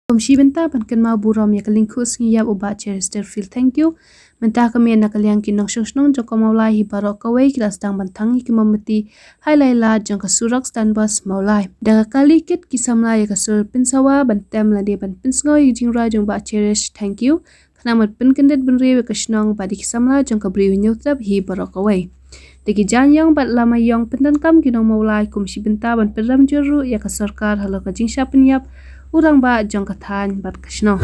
Komsi Mynta pankan mau buram ya kalingkus ngiyap ubat Chester feel thank you. Mynta kami nak kalian kinong shong joko Mawlai hi barok kawai kita sedang bantangi ki memeti hai laila jong ka surak stand bus Mawlai. Daga kali kit kisamla ya kasur pin Sawa bantem la dia ban pin sngoy Jingrwai jong ba cherish thank you. Kena mat pin kendet benri ka shnong ba di kisamla jong ka bri nyutrap hi barok kawai. Degi janyang bat lama yong pendan kam kinong Mawlai komsi Mynta ban peram juru ya ka sarkar halo ka jingsha penyap urang ba jong kathan bat kasno.